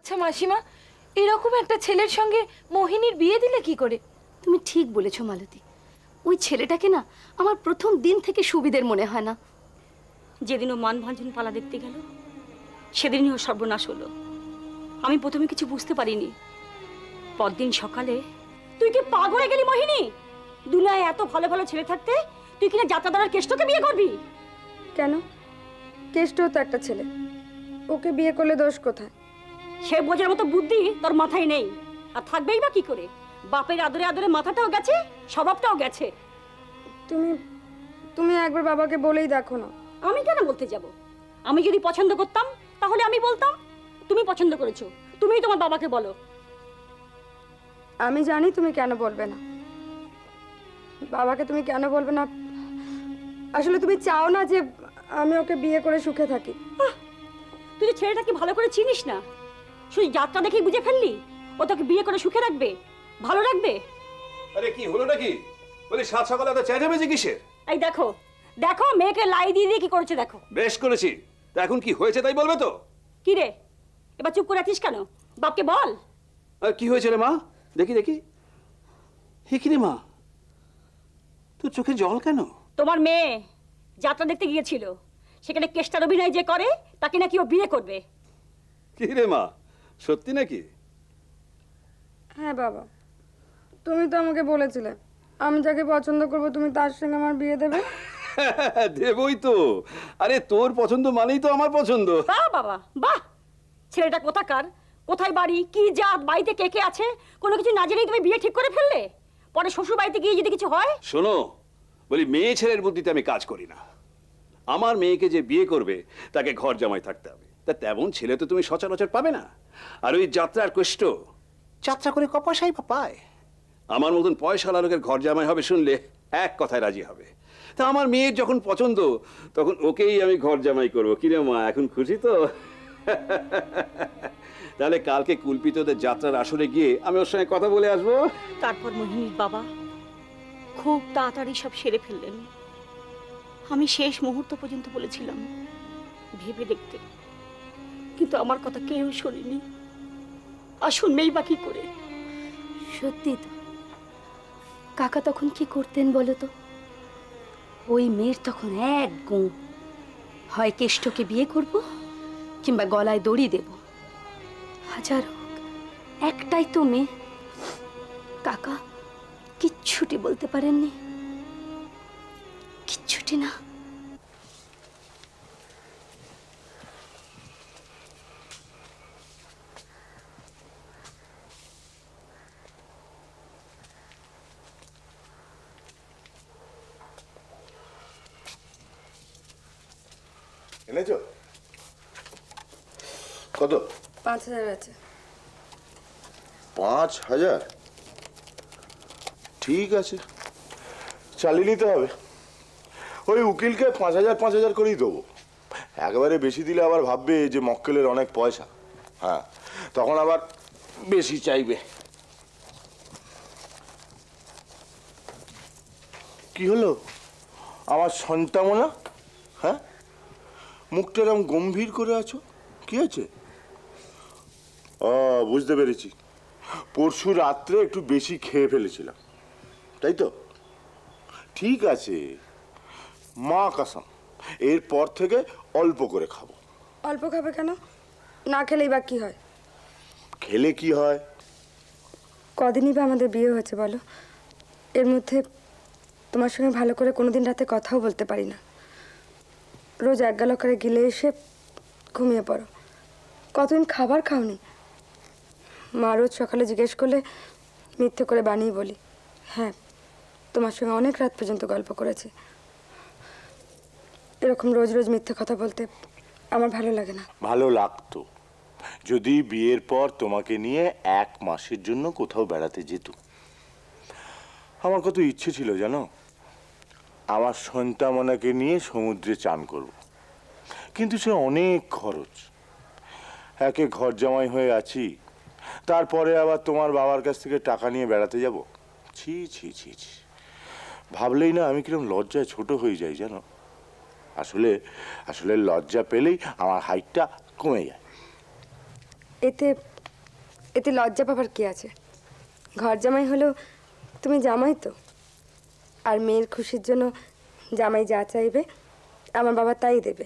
আচ্ছা মাসিমা, এরকম একটা ছেলের সঙ্গে মোহিনীর বিয়ে দিলে কি করে? তুমি ঠিক বলেছো মালতী, ওই ছেলেটাকে না আমার প্রথম দিন থেকে সুবিধের মনে হয় না। যেদিন ও মানভঞ্জন পালা দেখতে গেল সেদিনই ও সর্বনাশ হলো। আমি প্রথমে কিছু বুঝতে পারিনি। পরদিন সকালে তুই কি পাগল হয়ে গেলি মোহিনী? দুনিয়ায় এত ভালো ভালো ছেলে থাকতে তুই কিনা যাত্রাদারের কেষ্টকে বিয়ে করবি? কেন? কেষ্টও তো একটা ছেলে, ওকে বিয়ে করলে দোষ কোথায়? সে বোঝার মতো বুদ্ধি তোর মাথায় নেই, আর থাকবেই বা কি করে? বাপের আদরে আদরে মাথাটাও গেছে, স্বভাবটাও গেছে। তুমি তুমি একবার বাবাকে বলেই দেখো না। আমি কেন বলতে যাব? আমি যদি পছন্দ করতাম তাহলে আমি বলতাম। তুমি পছন্দ করেছো, তুমিই তোমার বাবাকে বলো। আমি জানি তুমি কেন বলবে না, বাবাকে তুমি কেন বলবে না। আসলে তুমি চাও না যে আমি ওকে বিয়ে করে সুখে থাকি। তুই যে ছেলেটাকে ভালো করে চিনিস না, শুধু যাত্রা দেখেই বুঝে ফেললি ও তোকে বিয়ে করে সুখে রাখবে, ভালো রাখবে। আরে কি হলো নাকি? বলি সাত সকালে এত চেঁচামেচি কিসের? এই দেখো দেখো, মেয়েকে লাই দিয়ে দিয়ে কি করেছে দেখো। বেশ করেছি, তা এখন কি হয়েছে তাই বলবে তো? কি রে, এবার চুপ করে আছিস কেন? বাপকে বল। আর কি হয়েছে রে মা? দেখি দেখি। হে কি রে মা, তোর চোখে জল কেন? তোমার মেয়ে যাত্রা দেখতে গিয়েছিল, সেখানে কেষ্টার অভিনয় যে করে তাকে নাকি ও বিয়ে করবে। কি রে মা, সত্যি নাকি? হ্যাঁ বাবা, তুমি তো আমাকে বলেছিলে আমি যাকে পছন্দ করব তুমি তার সঙ্গে আমার বিয়ে দেবে। দেবই তো। আরে তোর পছন্দ মানেই তো আমার পছন্দ। বাহ বাবা বাহ, ছেলেটা কোথাকার, কোথায় বাড়ি, কি জাত, বাড়িতে কে কে আছে, কোনো কিছু না জেনেই তুমি বিয়ে ঠিক করে ফেললে। পরে শ্বশুর বাড়িতে গিয়ে যদি কিছু হয়। শোনো, বলি মেয়ে ছেলের বুদ্ধিতে আমি কাজ করি না। আমার মেয়েকে যে বিয়ে করবে তাকে ঘর জামাই থাকতে হবে, তা তেমন ছেলে তো তুমি সচরাচর পাবে না। আর ওই যাত্রার কষ্ট, যাত্রা করে কপাসাই বা পায়। আমার মতন পয়সাওয়ালা লোকের ঘর জামাই হবে শুনলে এক কথায় রাজি হবে। তা আমার মেয়ের যখন পছন্দ তখন ওকেই আমি ঘর জামাই করবো। কিরে মা, এখন খুশি তো? তাহলে কালকে কুলপিতদের যাত্রার আসরে গিয়ে আমি ওর সঙ্গে কথা বলে আসবো। তারপর মোহিনীর বাবা খুব তাড়াতাড়ি সব সেরে ফেললেন। আমি শেষ মুহূর্ত পর্যন্ত বলেছিলাম ভেবে দেখতে, কিন্তু আমার কথা কেউ শোনেনি। আর শুনবেই বা কি করে? সত্যি তো, কাকা তখন কি করতেন বলো তো? ওই মেয়ের তখন এক গো, হয় কেষ্টকে বিয়ে করব কিংবা গলায় দড়ি দেব। হাজার হোক, একটাই তো মেয়ে। কাকা কিচ্ছুটি বলতে পারেননি, কিচ্ছুটি না। এনেছো? কত? 5000 আছে। 5000? ঠিক আছে, চালিয়ে নিতে হবে। ওই উকিলকে 5000 করেই দেবো। একেবারে বেশি দিলে আবার ভাববে যে মক্কেলের অনেক পয়সা। হ্যাঁ, তখন আবার বেশি চাইবে। কি হলো আমার সন্তামনা? হ্যাঁ, মুখটা এরকম গম্ভীর করে আছো, কি আছে? ও, বুঝতে পেরেছি, পরশু রাত্রে একটু বেশি খেয়ে ফেলেছিলাম, তাই তো? ঠিক আছে, মা কসম এরপর থেকে অল্প করে খাবো। অল্প খাবে কেন? না খেলেই বা কি হয়? খেলে কি হয়? কদিনই বা আমাদের বিয়ে হয়েছে বলো, এর মধ্যে তোমার সঙ্গে ভালো করে কোনোদিন রাতে কথাও বলতে পারি না। রোজ এক গাল করে গিলে এসে ঘুমিয়ে পড়ো। কতদিন খাবার খাওনি? মা রোজ সকালে জিজ্ঞেস করলে মিথ্যে করে বানিয়ে বলি, হ্যাঁ তোমার সঙ্গে অনেক রাত পর্যন্ত গল্প করেছি। এরকম রোজ রোজ মিথ্যে কথা বলতে আমার ভালো লাগে না। ভালো লাগতো যদি বিয়ের পর তোমাকে নিয়ে 1 মাসের জন্য কোথাও বেড়াতে যেত। আমার কত ইচ্ছে ছিল জানো, আমার সন্তামনাকে নিয়ে সমুদ্রে চান করব, কিন্তু সে অনেক খরচ। একে ঘর জামাই হয়ে আছি, তারপরে আবার তোমার বাবার কাছ থেকে টাকা নিয়ে বেড়াতে যাব। ছি ছি ছি ছি, ভাবলেই না আমি কিরকম লজ্জায় ছোট হয়ে যাই জানো। আসলে আসলে লজ্জা পেলেই আমার হাইটটা কমে যায়। এতে এতে লজ্জা পাবার কি আছে? ঘর জামাই হলেও তুমি জামাই তো। আর মেয়ের খুশির জন্য জামাই যা চাইবে আমার বাবা তাই দেবে।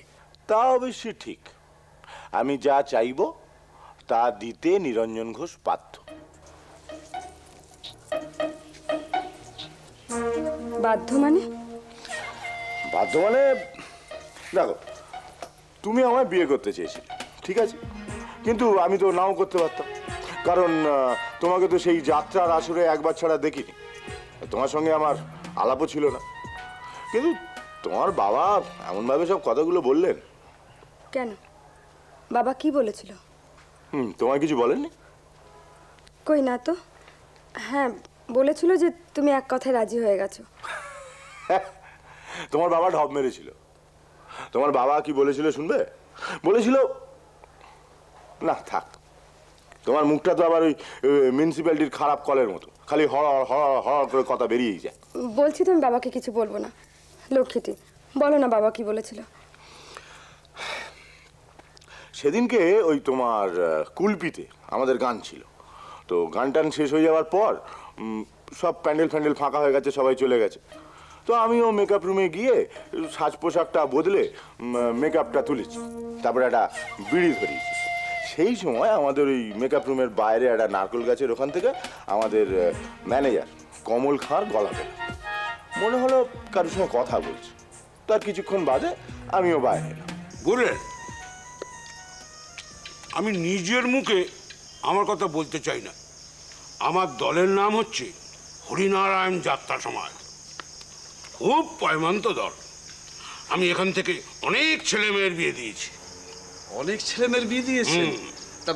তা অবশ্যই ঠিক। আমি যা চাইব তা দিতে নিরঞ্জন ঘোষ বাধ্য। বাধ্য মানে? বাধ্য মানে দেখো, তুমি আমায় বিয়ে করতে চেয়েছিলে, ঠিক আছে, কিন্তু আমি তো নাও করতে পারতাম, কারণ তোমাকে তো সেই যাত্রার আসরে একবার ছাড়া দেখিনি, তোমার সঙ্গে আমার আলাপও ছিল না। কিন্তু তোমার বাবা এমনভাবে সব কথাগুলো বললেন। কেন, বাবা কি বলেছিল? তোমায় কিছু বলেননি? কই না তো। হ্যাঁ, বলেছিল যে তুমি এক কথায় রাজি হয়ে গেছো। তোমার বাবা ঢপ মেরেছিল। তোমার বাবা কি বলেছিল শুনবে? বলেছিল, না থাক, তোমার মুখটা তো আবার ওই মিউনিসিপ্যালিটির খারাপ কলের মতো, খালি হড় হড় হড় করে কথা বেরিয়েই যায়। বলছি তো আমি বাবাকে কিছু বলবো না। লক্ষ্মীটি, বলো না বাবা কি বলেছিল। সেদিনকে ওই তোমার কুলপিতে আমাদের গান ছিল, তো গান টান শেষ হয়ে যাওয়ার পর সব প্যান্ডেল ফ্যান্ডেল ফাঁকা হয়ে গেছে, সবাই চলে গেছে। তো আমিও মেকআপ রুমে গিয়ে সাজ পোশাকটা বদলে মেকআপটা তুলেছি, তারপরে একটা বিড়ি ধরিয়েছি। সেই সময় আমাদের ওই মেকআপ রুমের বাইরে একটা নারকেল গাছের ওখান থেকে আমাদের ম্যানেজার কমল খাঁর গলা পেল। মনে হলো কারোর সঙ্গে কথা বলছে। তার কিছুক্ষণ বাদে আমিও বাইরে এলাম। বললেন, আমি নিজের মুখে আমার কথা বলতে চাই না। আমার দলের নাম হচ্ছে হরিনারায়ণ যাত্রা সমাজ, খুব পয়মান্ত দল। আমি এখান থেকে অনেক ছেলে মেয়ের বিয়ে দিয়েছি। অনেক ছেলে মেয়ের বিয়ে দিয়েছেন? তা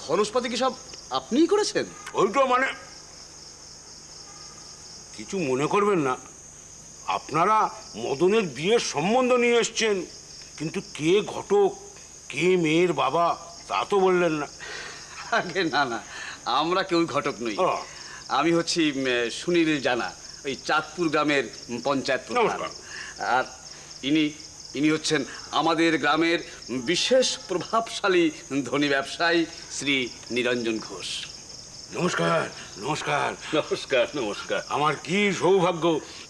খরচপাতি কি সব আপনিই করেছেন? ওইটা মানে কিছু মনে করবেন না, আপনারা মদনের বিয়ের সম্বন্ধ নিয়ে এসছেন, কিন্তু কে ঘটক কে মেয়ের বাবা তা তো বললেন না। আগে না না, আমরা কেউ ঘটক নই। ও। আমি হচ্ছি সুনীল জানা, ওই চাঁদপুর গ্রামের পঞ্চায়েত প্রধান। নমস্কার। আর ইনি ইনি হচ্ছেন আমাদের গ্রামের বিশেষ প্রভাবশালী ধনী ব্যবসায়ী শ্রী নিরঞ্জন ঘোষ। নমস্কার নমস্কার নমস্কার নমস্কার। আমার কি সৌভাগ্য,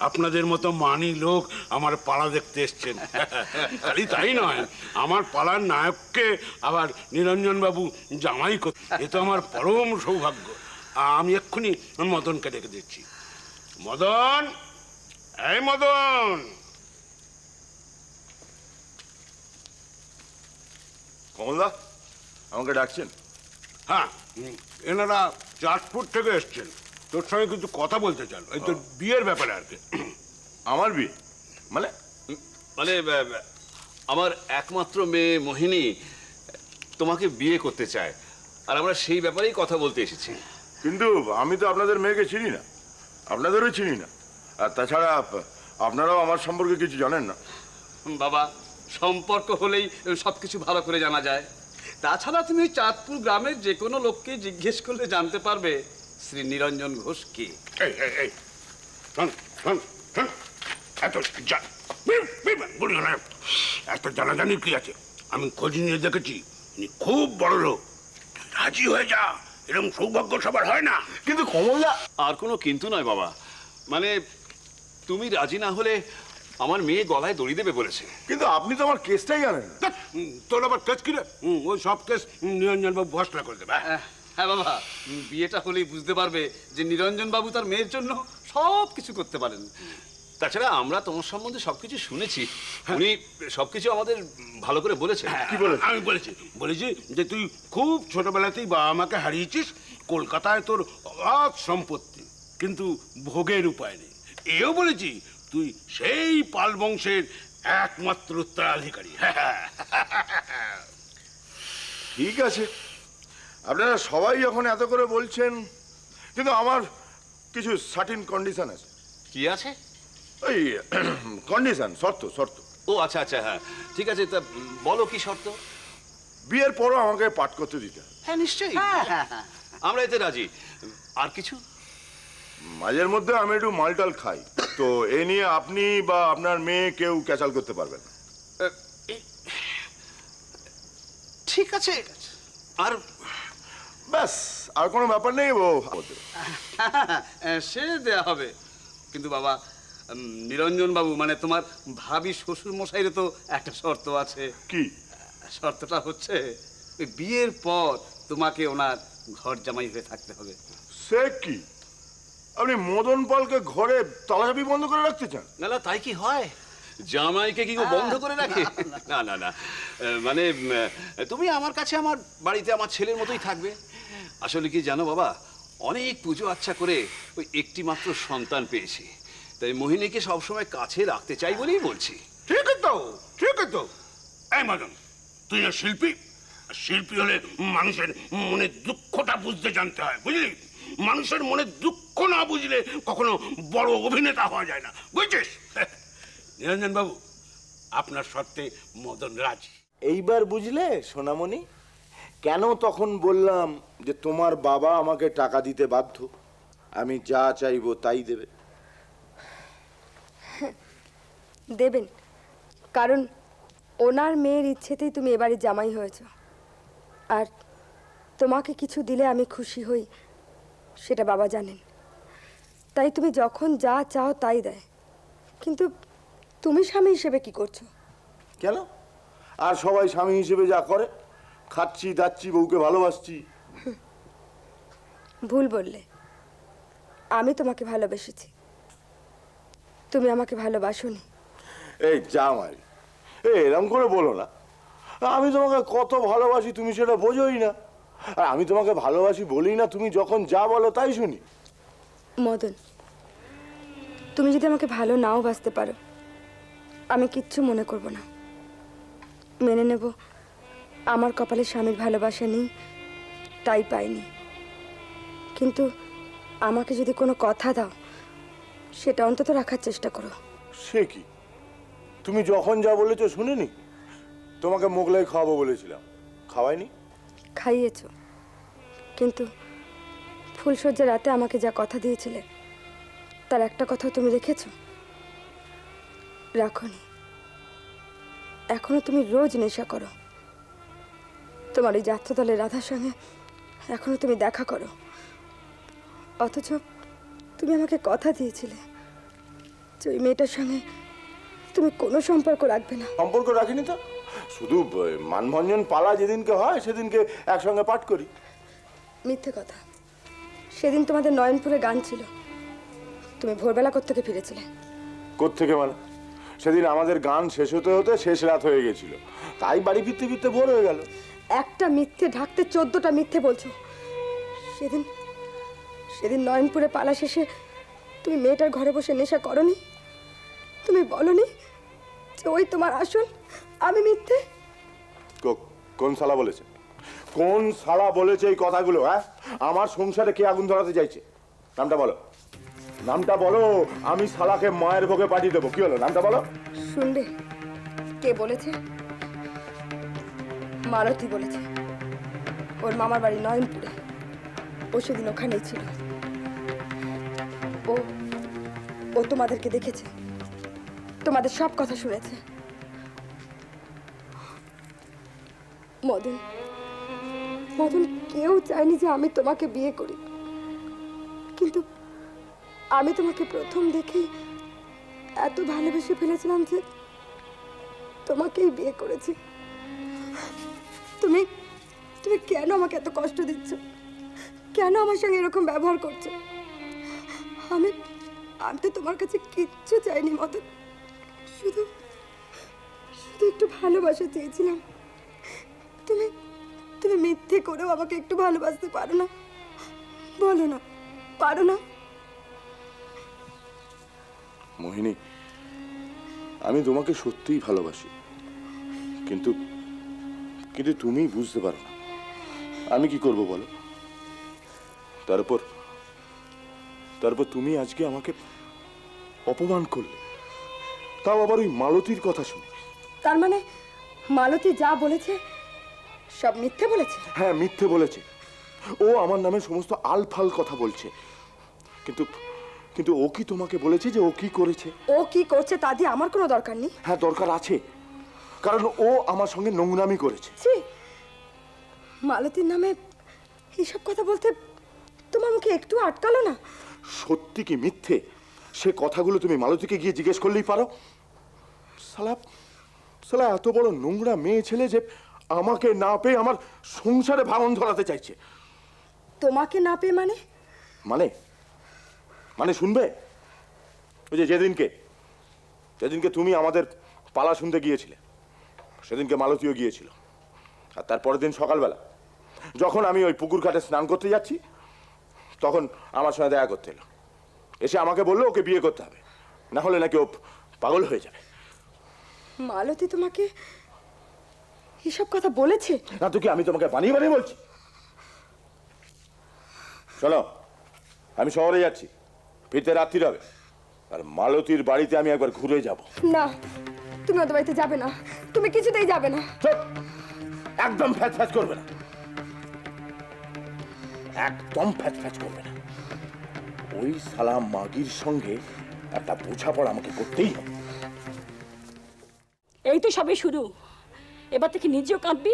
আপনাদের মতো মানি লোক আমার পালা দেখতে এসছেন। খালি তাই নয়, আমার পালার নায়ককে আবার নিরঞ্জন বাবু জামাই করতে, এ তো আমার পরম সৌভাগ্য। আমি এক্ষুনি মদনকে ডেকে দিচ্ছি। মদন, এই মদন। কমলদা, আমাকে ডাকছেন? হ্যাঁ, এনারা চাঁদপুর থেকে এসছেন, তোর সঙ্গে কিন্তু কথা বলতে চান, এই তোর বিয়ের ব্যাপারে আর কি। আমার বিয়ে মানে? মানে আমার একমাত্র মেয়ে মোহিনী তোমাকে বিয়ে করতে চায়, আর আমরা সেই ব্যাপারেই কথা বলতে এসেছি। কিন্তু আমি তো আপনাদের মেয়েকে চিনি না, আপনাদেরও চিনি না, আর তাছাড়া আপনারাও আমার সম্পর্কে কিছু জানেন না। বাবা, সম্পর্ক হলেই সবকিছু ভালো করে জানা যায়। তাছাড়া তুমি ওই চাঁদপুর গ্রামের যে কোনো লোককে জিজ্ঞেস করলে জানতে পারবে শ্রী নিরঞ্জন ঘোষ কে। এই এই এই শোন শোন শোন, এত জানাজানি কি আছে? আমি খোঁজ নিয়ে দেখেছি, ইনি খুব বড় লোক। রাজি হয়ে যা, এরকম সৌভাগ্য সবার হয় না। কিন্তু কমলদা, আর কোনো কিন্তু নয় বাবা, মানে তুমি রাজি না হলে আমার মেয়ে গলায় দড়ি দেবে বলেছে। কিন্তু আপনি তো আমার কেসটাই জানেন না। ধ্যাৎ, তোর আবার কেস কিরে? ওই সব কেস নিরঞ্জন বাবু ভরসা করে দেবে। হ্যাঁ বাবা, বিয়েটা হলেই বুঝতে পারবে যে নিরঞ্জন বাবু তার মেয়ের জন্য সব কিছু করতে পারেন। তাছাড়া আমরা তোমার সম্বন্ধে সবকিছু শুনেছি, উনি সবকিছু আমাদের ভালো করে বলেছেন। কি বলেছে? আমি বলেছি যে তুই খুব ছোটবেলাতেই বাবা মাকে হারিয়েছিস, কলকাতায় তোর অগাধ সম্পত্তি, কিন্তু ভোগের উপায় নেই। এও বলেছি তুই সেই পাল বংশের একমাত্র উত্তরাধিকারী। ঠিক আছে, আপনারা সবাই যখন এত করে বলছেন, কিন্তু আমার কিছু সার্টিন কন্ডিশন আছে। কি আছে? ওই কন্ডিশন, শর্ত শর্ত। ও আচ্ছা আচ্ছা, হ্যাঁ ঠিক আছে, তা বলো কি শর্ত? বিয়ের পরও আমাকে পাঠ করতে দিতে হবে। হ্যাঁ নিশ্চয়ই, আমরা এতে রাজি। আর কিছু? মাঝের মধ্যে আমি একটু মালটাল খাই, তো এ নিয়ে আপনি বা আপনার মেয়ে কেউ ক্যাচাল করতে পারবেন না। ঠিক আছে। আর ব্যাস, আর কোনো ব্যাপার নেই বউ। সে দেয়া হবে, কিন্তু বাবা নিরঞ্জন বাবু মানে তোমার ভাবি শ্বশুর মশাইয়ের তো একটা শর্ত আছে। কি শর্তটা হচ্ছে ওই বিয়ের পর তোমাকে ওনার ঘর জামাই হয়ে থাকতে হবে। সে কি, আপনি মদন পালকে ঘরে তালাচাবি বন্ধ করে রাখতে চান? না না, তাই কি হয়? জামাইকে কি বন্ধ করে রাখে? না না না, মানে তুমি আমার কাছে, আমার বাড়িতে আমার ছেলের মতোই থাকবে। আসলে কি জানো বাবা, অনেক পুজো আচ্ছা করে ওই একটি মাত্র সন্তান পেয়েছি, তাই মোহিনীকে সবসময় কাছে রাখতে চাই বলেই বলছি। ঠিক তো, ঠিক তো। এই মদন, তুই না শিল্পী, শিল্পী হলে মানুষের মনের দুঃখটা বুঝতে জানতে হয়, বুঝলি? মানুষের মনের দুঃখ না বুঝলে কখনো বড় অভিনেতা হওয়া যায় না, বুঝছিস? নিরঞ্জন বাবু, আপনার শর্তে মদন রাজি। এইবার বুঝলে সোনামণি, কেন তখন বললাম যে তোমার বাবা আমাকে টাকা দিতে বাধ্য, আমি যা চাইবো তাই দেবে? দেবেন, কারণ ওনার মেয়ের ইচ্ছেতেই তুমি এবারে জামাই হয়েছ। আর তোমাকে কিছু দিলে আমি খুশি হই, সেটা বাবা জানেন। তাই তুমি যখন যা চাও তাই দেয়। কিন্তু তুমি স্বামী হিসেবে কি করছো? কেন? আর সবাই স্বামী হিসেবে যা করে, খাচ্ছি দাচ্ছি, বউকে ভালোবাসছি। ভুল বললে। আমি তোমাকে ভালোবেসেছি, তুমি আমাকে ভালোবাসোনি। এই জামাই, এরকম করে বলো না। আমি তোমাকে কত ভালোবাসি তুমি সেটা বোঝোই না। আর আমি তোমাকে ভালোবাসি বলি না, তুমি যখন যা বলো তাই শুনি। মদন, তুমি যদি আমাকে ভালো নাও বাসতে পারো, আমি কিচ্ছু মনে করব না। মেনে নেব আমার কপালে স্বামীর ভালোবাসা নেই, তাই পাইনি। কিন্তু আমাকে যদি কোনো কথা দাও, সেটা অন্তত রাখার চেষ্টা করো। সে কি, তুমি যখন যা বলেছো শুনিনি? তোমাকে মোগলাই খাওয়াবো বলেছিলাম, খাওয়াইনি? খাইয়েছ, কিন্তু ফুলসজ্জা রাতে আমাকে যা কথা দিয়েছিলে তার একটা কথা তুমি রেখেছ? রাখনি। এখনো তুমি রোজ নেশা করো, তোমার ওই যাত্রা দলের রাধার সঙ্গে এখনো তুমি দেখা করো। অথচ তুমি আমাকে কথা দিয়েছিলে যে ওই মেয়েটার সঙ্গে তুমি কোনো সম্পর্ক রাখবে না। সম্পর্ক রাখিনি তো, শুধু মানভঞ্জন পালা যেদিনকে হয় সেদিনকে একসঙ্গে পাঠ করি। মিথ্যে কথা। সেদিন তোমাদের নয়নপুরে গান ছিল, তুমি ভোরবেলা কোত্থেকে ফিরেছিলে? কোত্থেকে মানে? সেদিন আমাদের গান শেষ হতে হতে শেষ রাত হয়ে গেছিল, তাই বাড়ি ফিরতে ফিরতে ভোর হয়ে গেল। একটা মিথ্যে ঢাকতে 14টা মিথ্যে বলছো। সেদিন সেদিন নয়নপুরে পালা শেষে তুমি মেয়েটার ঘরে বসে নেশা করনি? তুমি বলনি যে ওই তোমার আসল, আমি মিথ্যে? কোন শালা বলেছে? কোন শালা বলেছে এই কথাগুলো? হ্যাঁ, আমার সংসারে কে আগুন ধরাতে চাইছে? নামটা বলো, নামটা বলো। আমি শালাকে মায়ের ভোগে পাঠিয়ে দেবো। কি হলো, নামটা বলো। শুনলে কে বলেছে? মালতী বলেছে। ওর মামার বাড়ি নয়নপুরে, ও সেদিন ওখানেই ছিল। ও ও তোমাদেরকে দেখেছে, তোমাদের সব কথা শুনেছে। মদন, মদন, কেউ চায়নি যে আমি তোমাকে বিয়ে করি, কিন্তু আমি তোমাকে প্রথম দেখেই এত ভালোবেসে ফেলেছিলাম যে তোমাকেই বিয়ে করেছি। তুমি তুমি কেন আমাকে এত কষ্ট দিচ্ছ? কেন আমার সঙ্গে এরকম ব্যবহার করছো? আমি আমি তো তোমার কাছে কিচ্ছু চাইনি মদন, শুধু শুধু একটু ভালোবাসা চেয়েছিলাম। তুমি তুমি মিথ্যে করেও আমাকে একটু ভালোবাসতে পারো না? বলো না, পারো না? মোহিনী, আমি তোমাকে সত্যিই ভালোবাসি, কিন্তু কিন্তু তুমি বুঝতে পারো না। আমি কি করব বলো? তারপর তুমি আজকে আমাকে অপমান করলে, তাও আবার ওই মালতীর কথা শুনে। তার মানে মালতী যা বলেছে সব মিথ্যে বলেছে? হ্যাঁ, মিথ্যে বলেছে। ও আমার নামে সমস্ত আলফাল কথা বলছে, কিন্তু কিন্তু ও কি তোমাকে বলেছে যে ও কি করেছে? ও কি করছে তা দিয়ে আমার কোনো দরকার নেই। হ্যাঁ, দরকার আছে, কারণ ও আমার সঙ্গে নোংরামি করেছে। ছি, মালতীর নামে এসব কথা বলতে তোমার মুখে একটু আটকালো না? সত্যি কি মিথ্যে সে কথাগুলো তুমি মালতীকে গিয়ে জিজ্ঞেস করলেই পারো। সালা সালা এত বড় নোংরা মেয়ে ছেলে যে আমাকে না পেয়ে আমার সংসারে ভাঙন ধরাতে চাইছে। তোমাকে না পেয়ে মানে? মানে মানে শুনবে? ওই যে যেদিনকে তুমি আমাদের পালা শুনতে গিয়েছিলে, সেদিনকে মালতীও গিয়েছিল। আর তারপরের দিন সকালবেলা যখন আমি ওই পুকুর ঘাটে স্নান করতে যাচ্ছি, তখন আমার সঙ্গে দেখা করতে এলো। এসে আমাকে বললো ওকে বিয়ে করতে হবে, না হলে নাকি ও পাগল হয়ে যাবে। মালতী তোমাকে এসব কথা বলেছে? না তো কি আমি তোমাকে বানিয়ে বানিয়ে বলছি? শোনো, আমি শহরে যাচ্ছি, ফিরতে রাত্রি হবে, আর মালতীর বাড়িতে আমি একবার ঘুরে যাব। না, তুমি ওদের বাড়িতে যাবে না, তুমি কিছুতেই যাবে না। চুপ! একদম ফ্যাচ ফ্যাচ করবে না, একদম ফ্যাচ ফ্যাচ করবে না। ওই শালা মাগির সঙ্গে একটা বোঝাপড়া আমাকে করতেই হবে। এই তো সবে শুরু, এবার থেকে নিজেও কাঁদবি,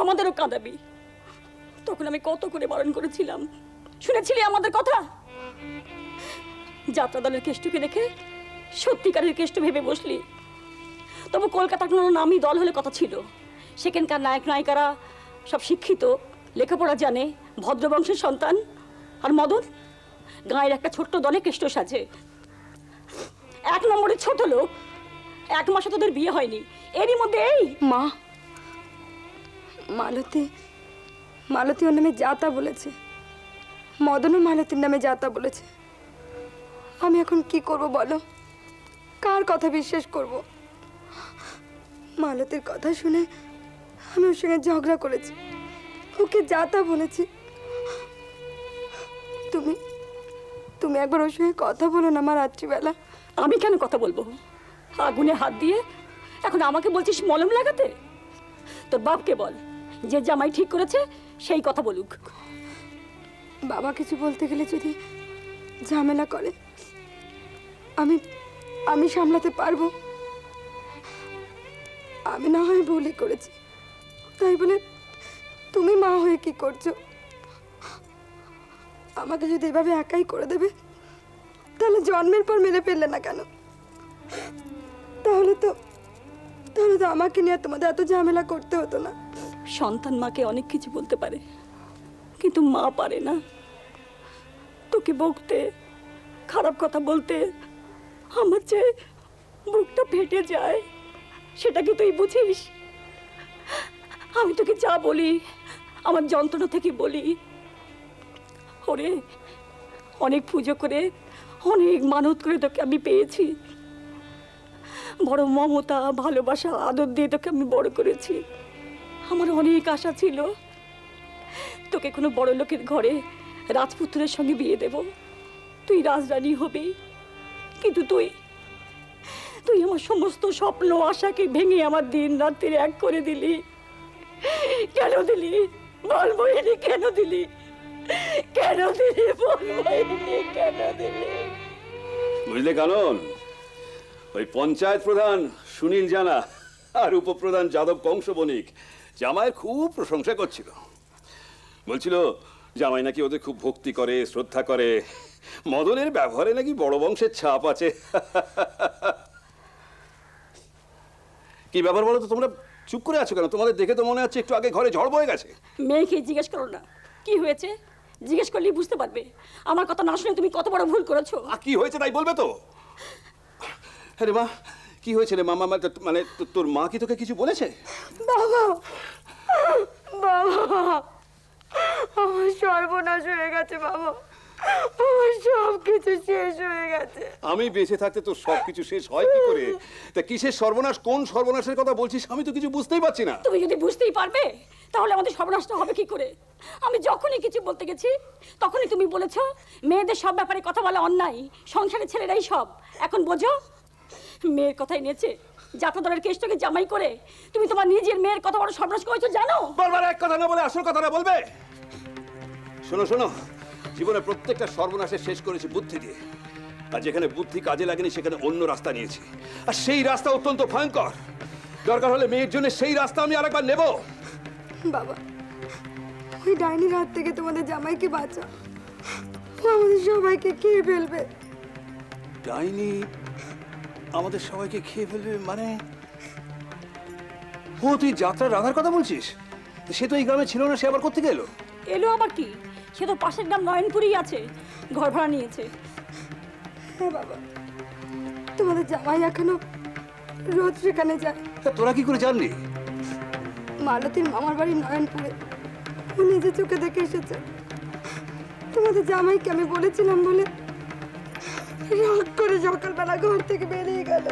আমাদেরও কাঁদাবি। তখন আমি কত করে বারণ করেছিলাম, শুনেছিলি আমাদের কথা? যাত্রা দলের কেষ্টকে দেখে সত্যিকারের কেষ্ট ভেবে বসলি। তবু কলকাতার কোনো নামই দল হলে কথা ছিল। সেখানকার নায়ক নায়িকারা সব শিক্ষিত, লেখাপড়া জানে, ভদ্রবংশের সন্তান। আর মদন গাঁয়ের একটা ছোট্ট দলে কেষ্ট সাজে। 1 নম্বরের ছোট লোক, 1 মাসে তোদের বিয়ে হয়নি, এরই মধ্যে এই মা, মালতী ওর নামে যা তা বলেছে, মদনও মালতীর নামে যা তা বলেছে। আমি এখন কি করব বলো? কার কথা বিশ্বাস করব? মালতীর কথা শুনে আমি ওর সঙ্গে ঝগড়া করেছি, ওকে যা তা বলেছি। তুমি একবার ওর সঙ্গে কথা বলো না মা, রাত্রিবেলা। আমি কেন কথা বলবো? আগুনে হাত দিয়ে এখন আমাকে বলছিস মলম লাগাতে? তোর বাপকে বল, যে জামাই ঠিক করেছে সেই কথা বলুক। বাবা কিছু বলতে গেলে যদি ঝামেলা করে, আমি সামলাতে পারবো। আমি না হয় ভুলই করেছি, তাই বলে তুমি মা হয়ে কি করছো? আমাকে যদি এভাবে একাই করে দেবে, তাহলে জন্মের পর মেরে ফেললে না কেন? তাহলে তো আমাকে নিয়ে তোমাদের এত ঝামেলা করতে হতো না। সন্তান মাকে অনেক কিছু বলতে পারে, কিন্তু মা পারে না। তোকে বকতে, খারাপ কথা বলতে আমার যে বুকটা ফেটে যায়, সেটা কি তুই বুঝিস? আমি তোকে যা বলি আমার যন্ত্রণা থেকে বলি। ওরে, অনেক পুজো করে, অনেক মানত করে তোকে আমি পেয়েছি। বড় মমতা, ভালোবাসা, আদর দিয়ে তোকে আমি বড় করেছি। আমার অনেক আশা ছিল তোকে কোনো বড় লোকের ঘরে রাজপুত্রের সঙ্গে বিয়ে দেব, তুই রাজরানী হবি। কিন্তু তুই আমার সমস্ত স্বপ্ন আশাকে ভেঙে আমার দিন রাত্রি এক করে দিলি। কেন দিলি বল মোহিনী, কেন দিলি? কেন দিলি বল মোহিনী, কেন দিলি? বুঝলে কানন, ওই পঞ্চায়েত প্রধান সুনীল জানা আর উপপ্রধান যাদব কংস বণিক জামাইয়ের খুব প্রশংসা করছিল। বলছিল জামাই নাকি ওদের খুব ভক্তি করে, শ্রদ্ধা করে, মদনের ব্যবহারে নাকি বড় বংশের ছাপ আছে। কি ব্যাপার বলো তো, তোমরা চুপ করে আছো কেন? তোমাদের দেখে তো মনে হচ্ছে একটু আগে ঘরে ঝড় বয়ে গেছে। মেয়েকে জিজ্ঞেস করো না কি হয়েছে, জিজ্ঞেস করলেই বুঝতে পারবে। আমার কথা না শুনে তুমি কত বড় ভুল করেছো। আর কি হয়েছে তাই বলবে তো? আরে মা, কি হয়েছে রে মামা? মানে তোর মা কি তোকে কিছু বলেছে? বাবা, আমার সর্বনাশ হয়ে গেছে বাবা, আমার সব কিছু শেষ হয়ে গেছে। আমি বেঁচে থাকতে তোর সব কিছু শেষ হয় কি করে? তা কিসের সর্বনাশ, কোন সর্বনাশের কথা বলছিস আমি তো কিছু বুঝতেই পারছি না। তুমি যদি বুঝতেই পারবে তাহলে আমাদের সর্বনাশটা হবে কি করে? আমি যখনই কিছু বলতে গেছি তখনই তুমি বলেছো মেয়েদের সব ব্যাপারে কথা বলা অন্যায়, সংসারের ছেলেরাই সব। এখন বোঝো, মেয়ের কথাই নিয়েছে যাত্রাদলের কেষ্টকে জামাই করে তুমি তোমার নিজের মেয়ের কত বড় সর্বনাশ করেছো জানো? বারবার এক কথা না বলে আসল কথাটা বলবে। শোনো শোনো, জীবনে প্রত্যেকটা সর্বনাশের শেষ করেছি বুদ্ধি দিয়ে, আর যেখানে বুদ্ধি কাজে লাগেনি সেখানে অন্য রাস্তা নিয়েছি, আর সেই রাস্তা অত্যন্ত ভয়ঙ্কর। দরকার হলে মেয়ের জন্য সেই রাস্তা আমি আরেকবার নেব। বাবা, ওই ডাইনির হাত থেকে তোমাদের জামাইকে বাঁচা, ও আমাদের সবাইকে খেয়ে ফেলবে। ডাইনি আমাদের সবাইকে খেয়ে ফেলবে মানে? ও তুই যাত্রা রাধার কথা বলছিস? সে তো এই গ্রামে ছিল না, সে আবার কোত্থেকে এলো? এলো আবার কি, সে তো পাশের গ্রাম নয়নপুরেই আছে, ঘর ভাড়া নিয়েছে। হ্যাঁ বাবা, তোমাদের জামাই এখনো রোজ সেখানে যায়। তা তোরা কি করে জানলি? মালতীর মামার বাড়ি নয়নপুরে, ও নিজে চোখে দেখে এসেছে। তোমাদের জামাইকে আমি বলেছিলাম বলে রাগ করে সকালবেলা ঘর থেকে বেরিয়ে গেল।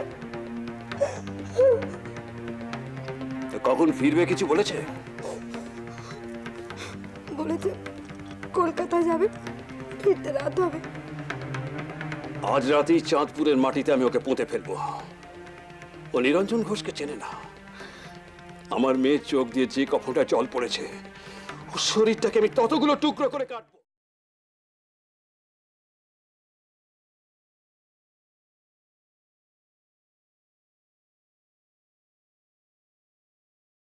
তা কখন ফিরবে কিছু বলেছে? বলেছে কলকাতায় যাবে, ফিরতে রাত হবে। আজ রাতেই চাঁদপুরের মাটিতে আমি ওকে পুঁতে ফেলবো। ও নিরঞ্জন ঘোষকে চেনে না। আমার মেয়ের চোখ দিয়ে যে কফনটা জল পড়েছে, ওর শরীরটাকে আমি ততগুলো টুকরো করে কাটবো।